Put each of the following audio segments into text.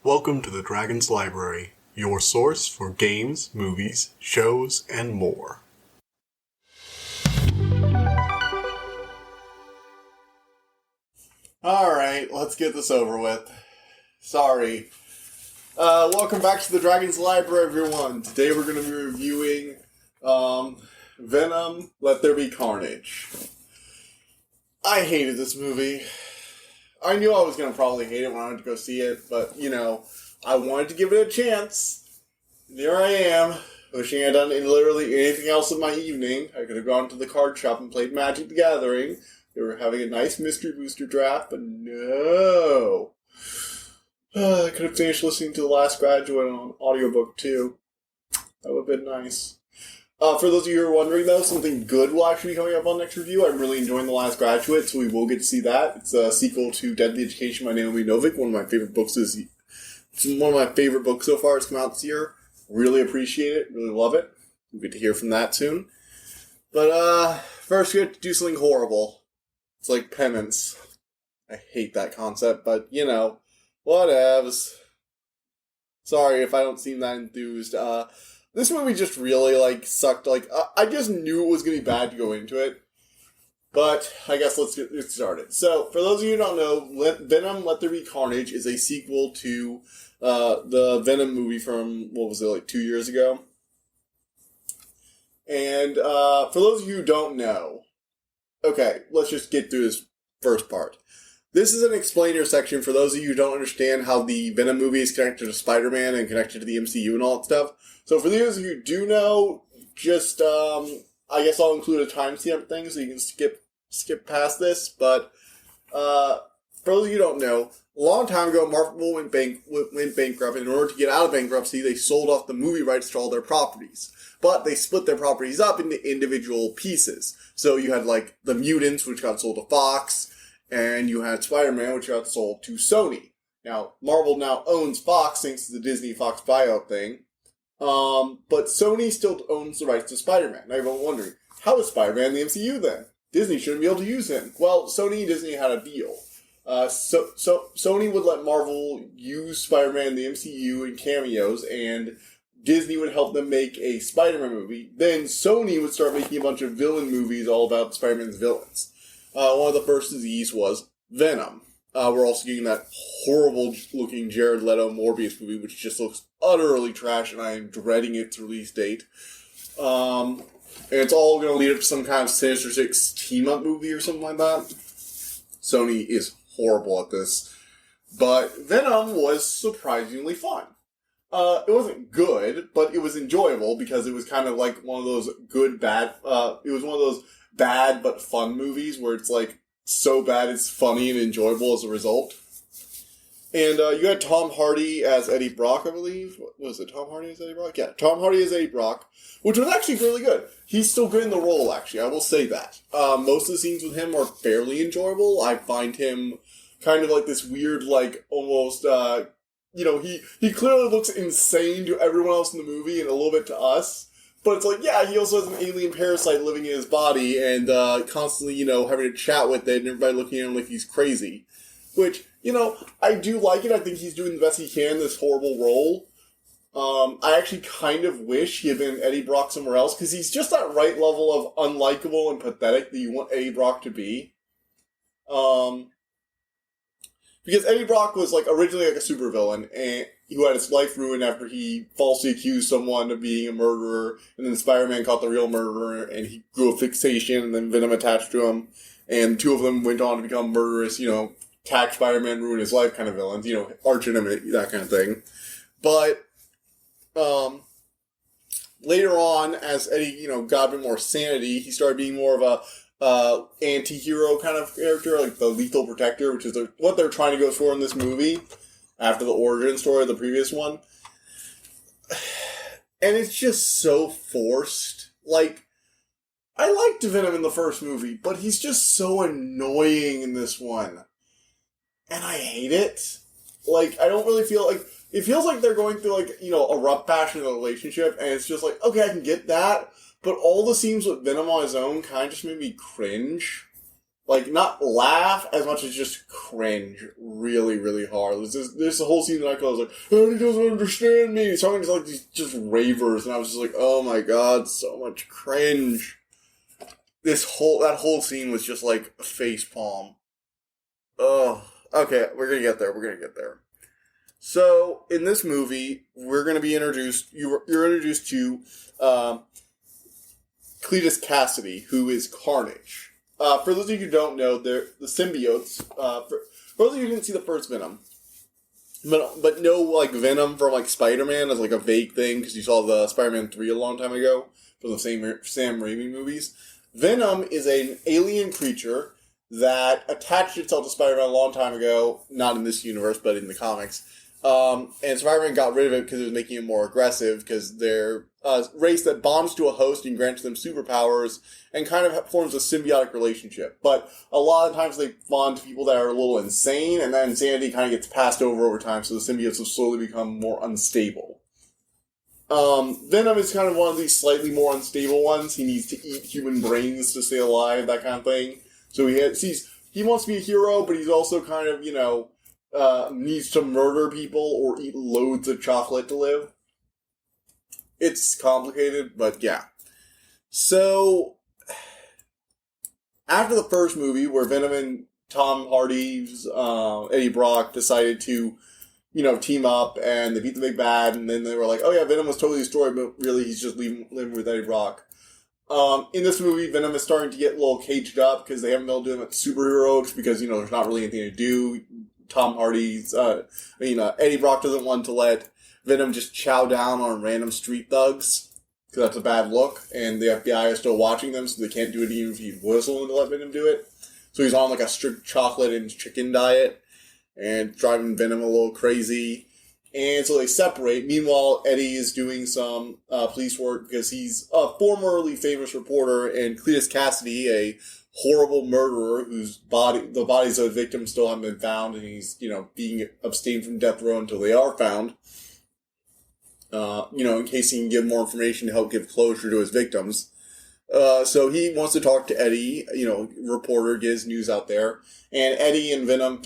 Welcome to the Dragon's Library, your source for games, movies, shows, and more. Alright, let's get this over with. Sorry. Welcome back to the Dragon's Library, everyone. Today we're going to be reviewing Venom, Let There Be Carnage. I hated this movie. I knew I was going to probably hate it when I went to go see it, but, I wanted to give it a chance. And here I am, wishing I'd done literally anything else in my evening. I could have gone to the card shop and played Magic the Gathering. They were having a nice mystery booster draft, but no. I could have finished listening to The Last Graduate on audiobook, too. That would have been nice. For those of you who are wondering, though, something good will actually be coming up on next review. I'm really enjoying The Last Graduate, so we will get to see that. It's a sequel to Deadly Education by Naomi Novik, one of my favorite books It's one of my favorite books so far. It's come out this year. Really appreciate it. Really love it. We'll get to hear from that soon. But, first we have to do something horrible. It's like penance. I hate that concept, but, whatevs. Sorry if I don't seem that enthused. This movie just really, sucked. I just knew it was going to be bad to go into it. But, I guess let's get started. So, for those of you who don't know, Venom, Let There Be Carnage is a sequel to the Venom movie from, 2 years ago? And, for those of you who don't know, okay, let's just get through this first part. This is an explainer section for those of you who don't understand how the Venom movie is connected to Spider-Man and connected to the MCU and all that stuff. So for those of you who do know, just, I guess I'll include a timestamp thing so you can skip past this. But, for those of you who don't know, a long time ago, Marvel went bankrupt. In order to get out of bankruptcy, they sold off the movie rights to all their properties. But they split their properties up into individual pieces. So you had, The Mutants, which got sold to Fox, and you had Spider-Man, which got sold to Sony. Now, Marvel now owns Fox, thanks to the Disney-Fox buyout thing. But Sony still owns the rights to Spider-Man. Now you're wondering, how is Spider-Man in the MCU then? Disney shouldn't be able to use him. Well, Sony and Disney had a deal. So Sony would let Marvel use Spider-Man in the MCU in cameos, and Disney would help them make a Spider-Man movie. Then Sony would start making a bunch of villain movies all about Spider-Man's villains. One of the first of these was Venom. We're also getting that horrible-looking Jared Leto Morbius movie, which just looks utterly trash, and I am dreading its release date. And it's all going to lead up to some kind of Sinister Six team-up movie or something like that. Sony is horrible at this. But Venom was surprisingly fun. It wasn't good, but it was enjoyable because it was kind of like one of those it was one of those bad but fun movies where it's so bad it's funny and enjoyable as a result. And you had Tom Hardy as Eddie Brock, I believe. What was it, Tom Hardy as Eddie Brock? Yeah, Tom Hardy as Eddie Brock, which was actually really good. He's still good in the role, actually, I will say that. Most of the scenes with him are fairly enjoyable. I find him kind of like this weird, almost, he clearly looks insane to everyone else in the movie and a little bit to us. But it's he also has an alien parasite living in his body and constantly, having to chat with it and everybody looking at him like he's crazy. Which, I do like it. I think he's doing the best he can in this horrible role. I actually kind of wish he had been Eddie Brock somewhere else because he's just that right level of unlikable and pathetic that you want Eddie Brock to be. Because Eddie Brock was originally a supervillain and who had his life ruined after he falsely accused someone of being a murderer, and then Spider-Man caught the real murderer, and he grew a fixation, and then Venom attached to him, and the two of them went on to become murderous, attack Spider-Man, ruin his life kind of villains, arch enemy, that kind of thing. But, later on, as Eddie, got a bit more sanity, he started being more of a anti-hero kind of character, like the Lethal Protector, which is what they're trying to go for in this movie, after the origin story of the previous one. And it's just so forced. I liked Venom in the first movie, but he's just so annoying in this one. And I hate it. I don't really feel it feels like they're going through, a rough patch in the relationship, and it's just okay, I can get that, but all the scenes with Venom on his own kind of just made me cringe. like, not laugh as much as just cringe really, really hard. There's a whole scene that I was like, oh, he doesn't understand me. He's talking to, like, these just ravers, and I was just like, oh my god, so much cringe. That whole scene was just, like, a facepalm. Ugh. Okay, we're gonna get there. So, in this movie, you're introduced to, Cletus Cassidy, who is Carnage. For those of you who don't know, they're the symbiotes. For those of you who didn't see the first Venom, but know, like, Venom from, like, Spider-Man as, like, a vague thing, because you saw the Spider-Man 3 a long time ago, from the same Sam Raimi movies. Venom is an alien creature that attached itself to Spider-Man a long time ago, not in this universe, but in the comics. And Spider-Man got rid of it because it was making him more aggressive, because they're a race that bonds to a host and grants them superpowers and kind of forms a symbiotic relationship. But a lot of times they bond to people that are a little insane, and that insanity kind of gets passed over time, so the symbiotes will slowly become more unstable. Venom is kind of one of these slightly more unstable ones. He needs to eat human brains to stay alive, that kind of thing. So he wants to be a hero, but he's also kind of, needs to murder people or eat loads of chocolate to live. It's complicated, but yeah. So, after the first movie, where Venom and Tom Hardy's Eddie Brock decided to, team up, and they beat the big bad, and then they were like, oh yeah, Venom was totally destroyed, but really he's just living with Eddie Brock. In this movie, Venom is starting to get a little caged up, because they haven't been able to do him at superheroics, because, there's not really anything to do. Tom Hardy's, Eddie Brock doesn't want to let Venom just chow down on random street thugs, because that's a bad look, and the FBI is still watching them, so they can't do it even if he was willing to let Venom do it. So he's on, like, a strict chocolate and chicken diet, and driving Venom a little crazy. And so they separate. Meanwhile, Eddie is doing some police work, because he's a formerly famous reporter, and Cletus Cassidy, a horrible murderer the bodies of his victims still haven't been found, and he's, being abstained from death row until they are found. In case he can give more information to help give closure to his victims. So he wants to talk to Eddie, reporter, get his news out there. And Eddie and Venom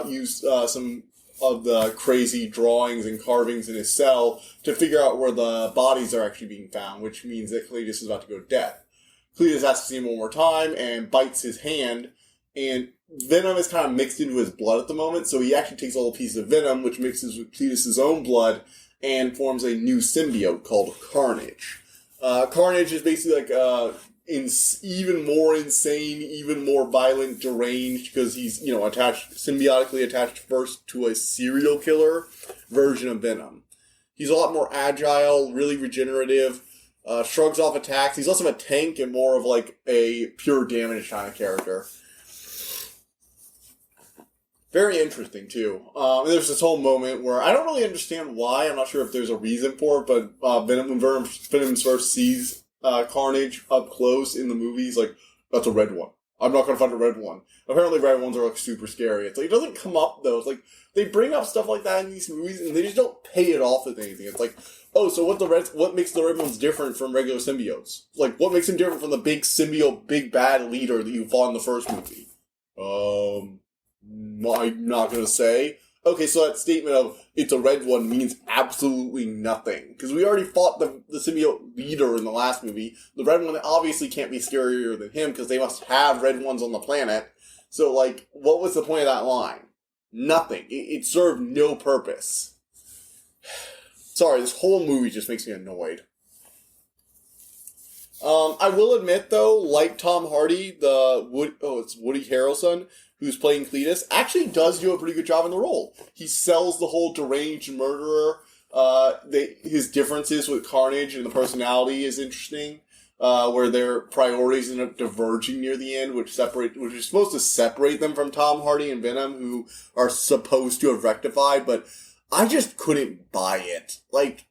use some of the crazy drawings and carvings in his cell to figure out where the bodies are actually being found, which means that Cletus is about to go to death. Cletus has to see him one more time and bites his hand, and Venom is kind of mixed into his blood at the moment, so he actually takes a little piece of Venom, which mixes with Cletus' own blood, and forms a new symbiote called Carnage. Carnage is basically like even more insane, even more violent, deranged, because he's, symbiotically attached first to a serial killer version of Venom. He's a lot more agile, really regenerative, shrugs off attacks. He's less of a tank and more of like a pure damage kind of character. Very interesting, too. And there's this whole moment where I don't really understand why. I'm not sure if there's a reason for it, but Venom first sees Carnage up close in the movies, like, that's a red one. I'm not going to find a red one. Apparently red ones are, like, super scary. It's like, it doesn't come up, though. It's like, they bring up stuff like that in these movies, and they just don't pay it off with anything. It's like, oh, so what makes the red ones different from regular symbiotes? Like, what makes them different from the big symbiote, big bad leader that you fought in the first movie? I'm not going to say. Okay, so that statement of it's a red one means absolutely nothing. Because we already fought the symbiote leader in the last movie. The red one obviously can't be scarier than him because they must have red ones on the planet. So, like, what was the point of that line? Nothing. It served no purpose. Sorry, this whole movie just makes me annoyed. I will admit, though, like Tom Hardy, it's Woody Harrelson, who's playing Cletus, actually does do a pretty good job in the role. He sells the whole deranged murderer. His differences with Carnage and the personality is interesting, where their priorities end up diverging near the end, which is supposed to separate them from Tom Hardy and Venom, who are supposed to have rectified, but I just couldn't buy it. Like,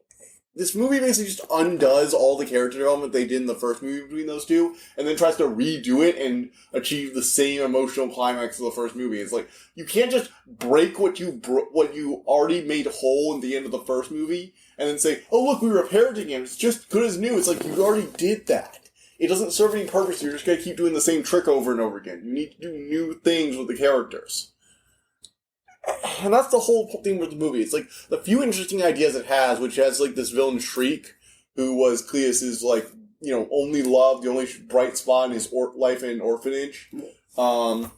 this movie basically just undoes all the character development they did in the first movie between those two, and then tries to redo it and achieve the same emotional climax of the first movie. It's like, you can't just break what you already made whole in the end of the first movie, and then say, oh look, we repaired it again, it's just good as new. It's like, you already did that. it doesn't serve any purpose. You're just going to keep doing the same trick over and over again. You need to do new things with the characters. And that's the whole thing with the movie. It's like the few interesting ideas it has, which has like this villain Shriek, who was Cleus's like, only love, the only bright spot in his life in an orphanage. And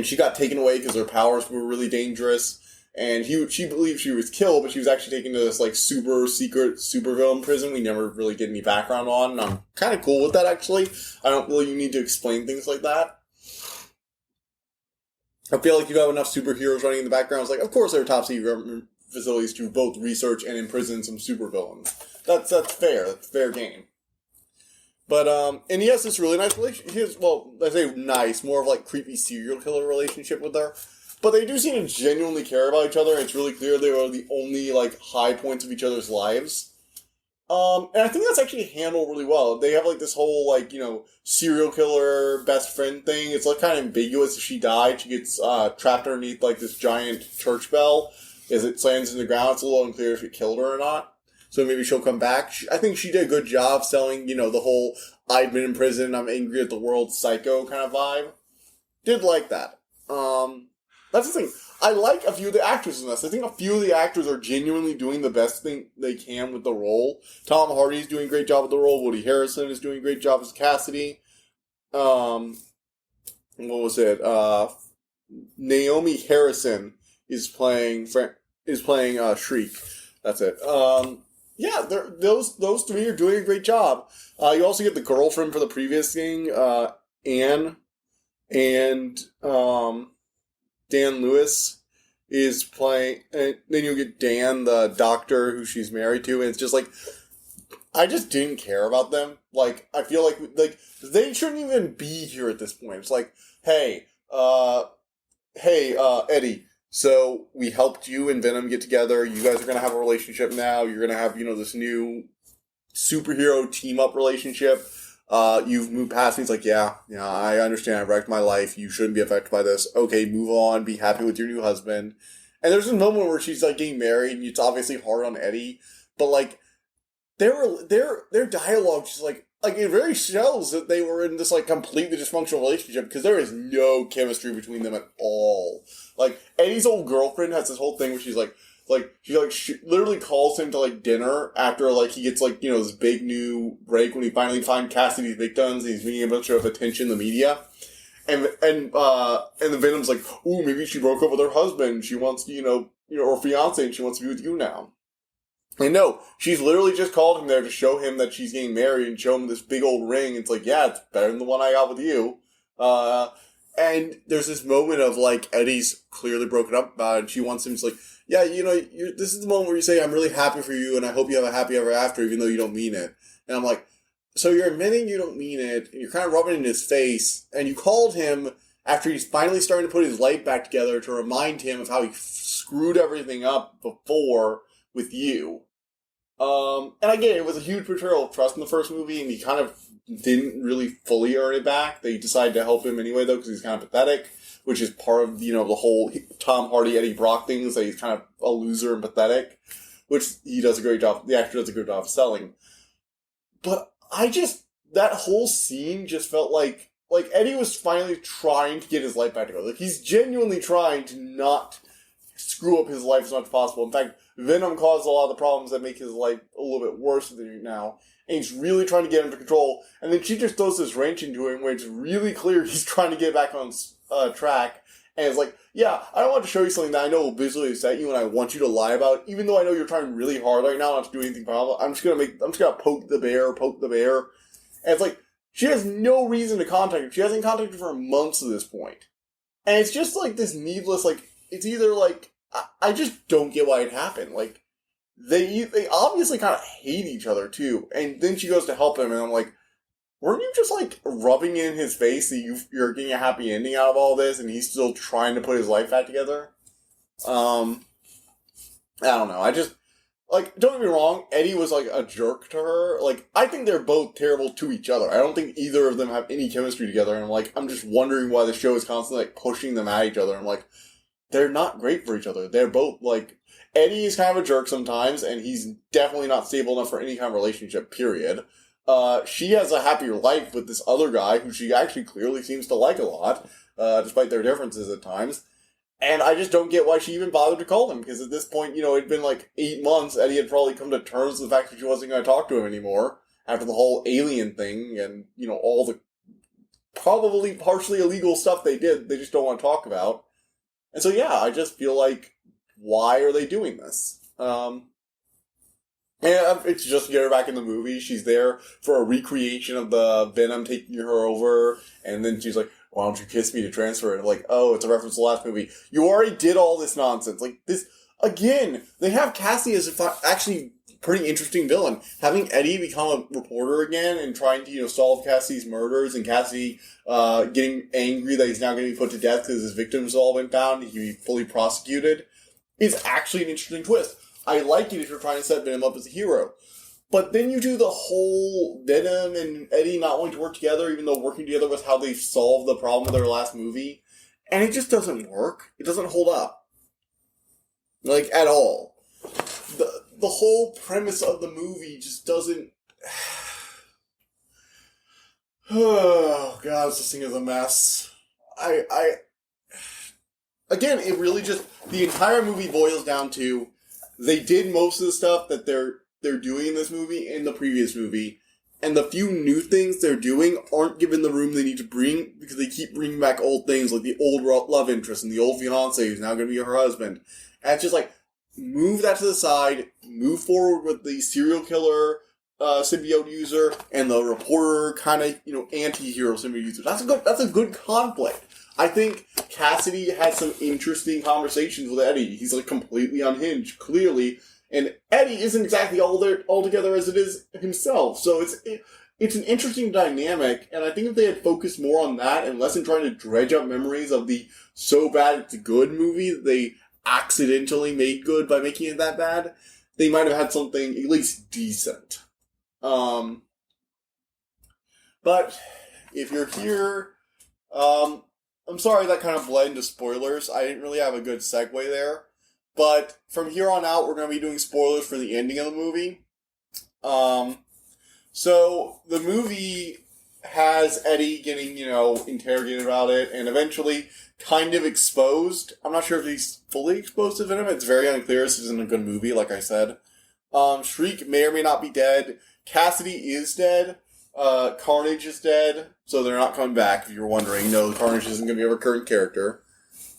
she got taken away because her powers were really dangerous. And she believed she was killed, but she was actually taken to this like super secret supervillain prison we never really get any background on. And I'm kind of cool with that, actually. I don't really need to explain things like that. I feel like you have enough superheroes running in the background. It's like, of course there are top-secret government facilities to both research and imprison some supervillains. That's fair. That's fair game. But, and he has this really nice relationship. He has, well, I say nice, more of like creepy serial killer relationship with her. But they do seem to genuinely care about each other, and it's really clear they are the only, like, high points of each other's lives. And I think that's actually handled really well. They have, like, this whole, like, serial killer best friend thing. It's, like, kind of ambiguous. If she died, she gets trapped underneath, like, this giant church bell as it slams in the ground. It's a little unclear if it killed her or not. So maybe she'll come back. I think she did a good job selling, the whole I've been in prison, I'm angry at the world psycho kind of vibe. Did like that. That's the thing. I like a few of the actors in this. I think a few of the actors are genuinely doing the best thing they can with the role. Tom Hardy's doing a great job with the role. Woody Harrelson is doing a great job as Cassidy. What was it? Naomi Harrison is playing Shriek. That's it. Yeah, those three are doing a great job. You also get the girlfriend for the previous thing, Anne, and Dan Lewis is playing, and then you get Dan, the doctor who she's married to, and it's just like, I just didn't care about them. Like, I feel like they shouldn't even be here at this point. It's like, hey, Eddie, so we helped you and Venom get together. You guys are going to have a relationship now. You're going to have, this new superhero team-up relationship. You've moved past me. It's like, yeah, I understand. I wrecked my life. You shouldn't be affected by this. Okay, move on. Be happy with your new husband. And there's a moment where she's like getting married, and it's obviously hard on Eddie, but like their dialogue just like it really shows that they were in this like completely dysfunctional relationship because there is no chemistry between them at all. Like Eddie's old girlfriend has this whole thing where she literally calls him to like dinner after like he gets like this big new break when he finally finds Cassidy's victims and he's getting a bunch of attention in the media, and the Venom's like, ooh, maybe she broke up with her husband. She wants to or fiance, and she wants to be with you now. And no, she's literally just called him there to show him that she's getting married and show him this big old ring. It's like, yeah, it's better than the one I got with you. And there's this moment of like Eddie's clearly broken up about it, and she wants him to like, yeah, this is the moment where you say, I'm really happy for you, and I hope you have a happy ever after, even though you don't mean it. And I'm like, so you're admitting you don't mean it, and you're kind of rubbing it in his face, and you called him after he's finally starting to put his life back together to remind him of how he screwed everything up before with you. And again, it was a huge betrayal of trust in the first movie, and he kind of didn't really fully earn it back. They decided to help him anyway, though, because he's kind of pathetic, which is part of, the whole Tom Hardy, Eddie Brock thing, is that he's kind of a loser and pathetic, which he does a great job, the actor does a good job of selling. But that whole scene just felt like Eddie was finally trying to get his life back together. Like, he's genuinely trying to not screw up his life as much as possible. In fact, Venom caused a lot of the problems that make his life a little bit worse than it now. And he's really trying to get him to control. And then she just throws this wrench into him where it's really clear he's trying to get back on track. And it's like, yeah, I don't want to show you something that I know will visually upset you and I want you to lie about. Even though I know you're trying really hard right now not to do anything problem. I'm just gonna poke the bear. And it's like, she has no reason to contact him. She hasn't contacted him for months at this point. And it's just like this needless, like, it's either like, I just don't get why it happened. Like, they obviously kind of hate each other, too. And then she goes to help him, and I'm like, weren't you just, like, rubbing in his face that you're getting a happy ending out of all this, and he's still trying to put his life back together? I don't know. Don't get me wrong, Eddie was, like, a jerk to her. Like, I think they're both terrible to each other. I don't think either of them have any chemistry together, and I'm just wondering why the show is constantly, like, pushing them at each other. I'm like, they're not great for each other. They're both, like, Eddie is kind of a jerk sometimes, and he's definitely not stable enough for any kind of relationship, period. She has a happier life with this other guy who she actually clearly seems to like a lot, despite their differences at times. And I just don't get why she even bothered to call him, because at this point, it'd been like 8 months. Eddie had probably come to terms with the fact that she wasn't going to talk to him anymore after the whole alien thing and, all the probably partially illegal stuff they did. They just don't want to talk about. And so, yeah, I just feel like, why are they doing this? And it's just to get her back in the movie. She's there for a recreation of the Venom taking her over, and then she's like, why don't you kiss me to transfer it? I'm like, oh, it's a reference to the last movie. You already did all this nonsense. Like, this, again, they have Cassie as actually pretty interesting villain. Having Eddie become a reporter again and trying to, solve Cassie's murders, and Cassie getting angry that he's now going to be put to death because his victims all been found, he can be fully prosecuted, is actually an interesting twist. I like it if you're trying to set Venom up as a hero. But then you do the whole Venom and Eddie not wanting to work together, even though working together was how they solved the problem with their last movie. And it just doesn't work. It doesn't hold up. Like, at all. The whole premise of the movie just doesn't... Oh, God, this thing is a mess. Again, it really just... The entire movie boils down to... They did most of the stuff that they're doing in this movie in the previous movie, and the few new things they're doing aren't given the room they need to bring, because they keep bringing back old things like the old love interest and the old fiancé who's now going to be her husband. And it's just like, move that to the side, move forward with the serial killer symbiote user and the reporter kind of, anti-hero symbiote user. That's a good conflict. I think Cassidy had some interesting conversations with Eddie. He's like completely unhinged, clearly, and Eddie isn't exactly all together as it is himself. So it's an interesting dynamic, and I think if they had focused more on that and less in trying to dredge up memories of the so bad it's good movie that they accidentally made good by making it that bad, they might have had something at least decent. But if you're here, I'm sorry that kind of bled into spoilers. I didn't really have a good segue there. But from here on out, we're going to be doing spoilers for the ending of the movie. So the movie has Eddie getting, interrogated about it and eventually kind of exposed. I'm not sure if he's fully exposed to Venom. It's very unclear. This isn't a good movie, like I said. Shriek may or may not be dead. Cassidy is dead. Carnage is dead, so they're not coming back, if you're wondering. No, Carnage isn't going to be a recurrent character.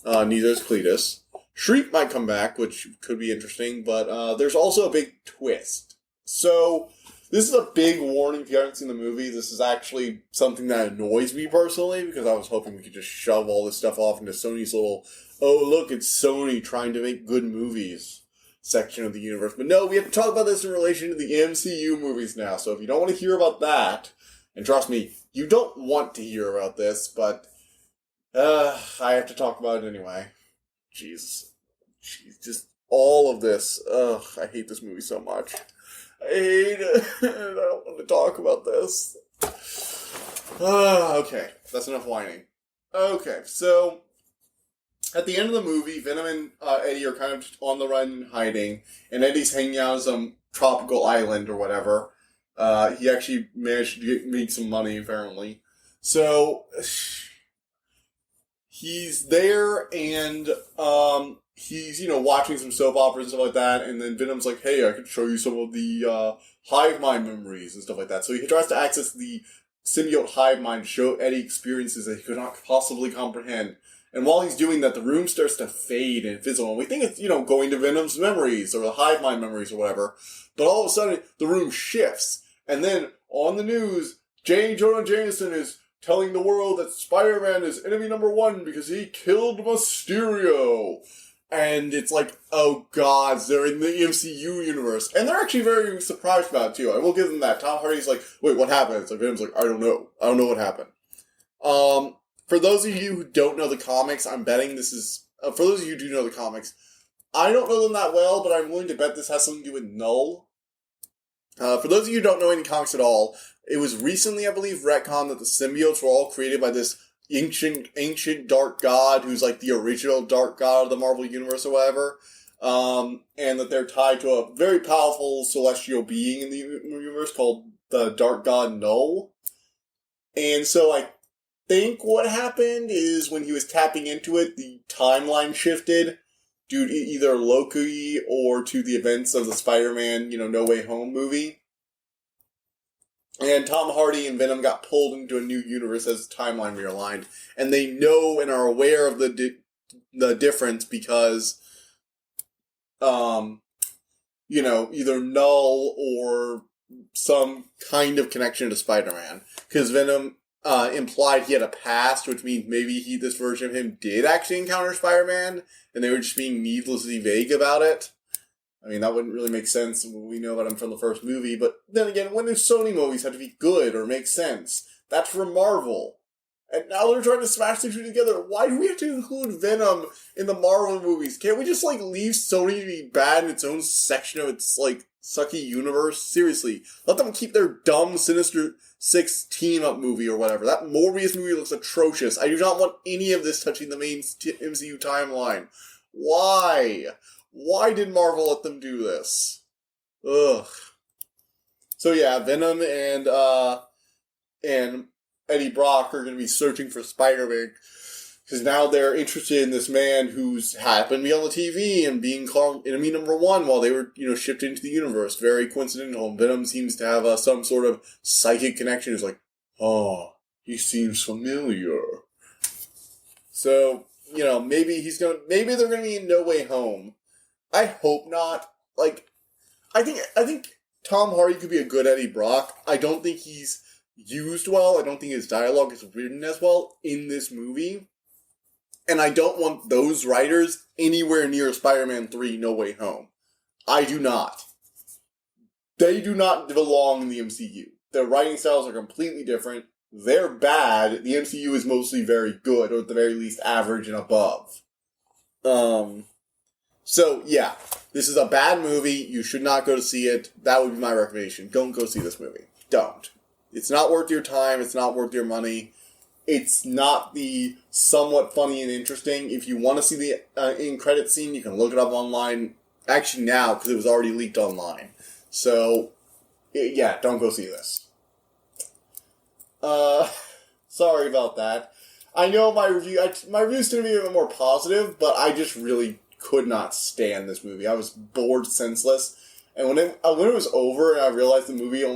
Neither is Cletus. Shriek might come back, which could be interesting, but there's also a big twist. So, this is a big warning if you haven't seen the movie. This is actually something that annoys me personally, because I was hoping we could just shove all this stuff off into Sony's little, oh look, it's Sony trying to make good movies section of the universe. But no, we have to talk about this in relation to the MCU movies now. So if you don't want to hear about that, and trust me, you don't want to hear about this, but I have to talk about it anyway. Jeez, just all of this. Ugh, I hate this movie so much. I hate it. I don't want to talk about this. Okay, that's enough whining. Okay, so at the end of the movie, Venom and Eddie are kind of just on the run and hiding, and Eddie's hanging out on some tropical island or whatever. He actually managed to make some money, apparently. So, he's there, and he's, watching some soap operas and stuff like that, and then Venom's like, hey, I could show you some of the hive mind memories and stuff like that. So he tries to access the symbiote hive mind to show Eddie experiences that he could not possibly comprehend. And while he's doing that, the room starts to fade and fizzle. And we think it's, going to Venom's memories or the hive mind memories or whatever. But all of a sudden, the room shifts. And then, on the news, J. Jonah Jameson is telling the world that Spider-Man is enemy number 1 because he killed Mysterio. And it's like, oh god, they're in the MCU universe. And they're actually very surprised about it, too. I will give them that. Tom Hardy's like, wait, what happened? It's like, Venom's like, I don't know. I don't know what happened. For those of you who don't know the comics, I'm betting this is... for those of you who do know the comics, I don't know them that well, but I'm willing to bet this has something to do with Null. For those of you who don't know any comics at all, it was recently, I believe, retconned that the symbiotes were all created by this ancient dark god who's like the original dark god of the Marvel Universe or whatever. And that they're tied to a very powerful celestial being in the universe called the Dark God Null. And so I think what happened is when he was tapping into it, the timeline shifted due to either Loki or to the events of the Spider-Man, No Way Home movie. And Tom Hardy and Venom got pulled into a new universe as the timeline realigned. And they know and are aware of the difference because, either Null or some kind of connection to Spider-Man. Because Venom implied he had a past, which means maybe this version of him did actually encounter Spider-Man, and they were just being needlessly vague about it. I mean, that wouldn't really make sense when we know about him from the first movie, but then again, when do Sony movies have to be good or make sense? That's from Marvel. And now they're trying to smash the two together. Why do we have to include Venom in the Marvel movies? Can't we just, leave Sony to be bad in its own section of its, sucky universe? Seriously. Let them keep their dumb Sinister Six team-up movie or whatever. That Morbius movie looks atrocious. I do not want any of this touching the main MCU timeline. Why? Why did Marvel let them do this? Ugh. So yeah, Venom and Eddie Brock are going to be searching for Spider-Man because now they're interested in this man who's happened to be on the TV and being called enemy number one while they were, shipped into the universe. Very coincidental. Venom seems to have some sort of psychic connection. It's like, oh, he seems familiar. So, maybe they're going to be in No Way Home. I hope not. I think Tom Hardy could be a good Eddie Brock. I don't think he's used well. I don't think his dialogue is written as well in this movie. And I don't want those writers anywhere near Spider-Man 3 No Way Home. I do not. They do not belong in the MCU. Their writing styles are completely different. They're bad. The MCU is mostly very good, or at the very least average and above. So, yeah. This is a bad movie. You should not go to see it. That would be my recommendation. Don't go see this movie. Don't. It's not worth your time. It's not worth your money. It's not the somewhat funny and interesting. If you want to see the end credit scene, you can look it up online. Actually now, because it was already leaked online. So, yeah, don't go see this. Sorry about that. I know my review's going to be a bit more positive, but I just really could not stand this movie. I was bored senseless. And when it was over and I realized the movie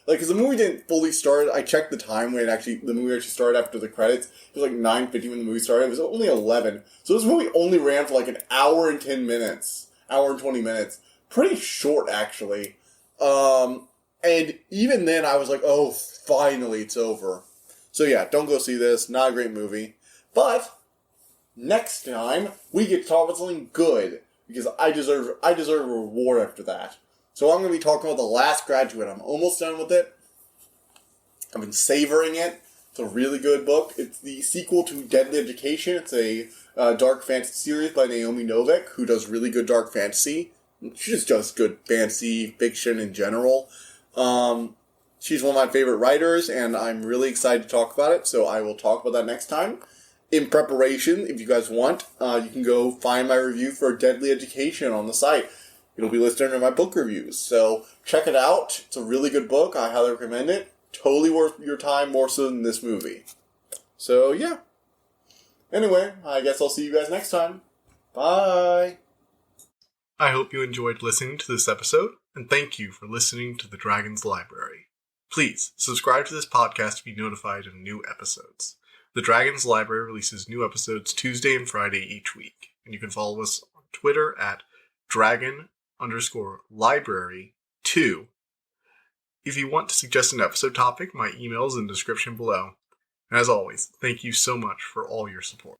because the movie didn't fully start. I checked the time when the movie actually started after the credits. It was 9:50 when the movie started. It was only 11. So this movie only ran for an hour and 10 minutes. Hour and 20 minutes. Pretty short, actually. And even then I was like, oh, finally it's over. So yeah, don't go see this. Not a great movie. But next time we get to talk about something good. Because I deserve a reward after that. So I'm going to be talking about The Last Graduate. I'm almost done with it. I've been savoring it. It's a really good book. It's the sequel to Deadly Education. It's a dark fantasy series by Naomi Novik, who does really good dark fantasy. She just does good fantasy fiction in general. She's one of my favorite writers, and I'm really excited to talk about it, so I will talk about that next time. In preparation, if you guys want, you can go find my review for Deadly Education on the site. It'll be listed under my book reviews. So check it out. It's a really good book. I highly recommend it. Totally worth your time, more so than this movie. So, yeah. Anyway, I guess I'll see you guys next time. Bye! I hope you enjoyed listening to this episode, and thank you for listening to The Dragon's Library. Please, subscribe to this podcast to be notified of new episodes. The Dragon's Library releases new episodes Tuesday and Friday each week, and you can follow us on Twitter at Dragon_Library2. If you want to suggest an episode topic, my email is in the description below. And as always, thank you so much for all your support.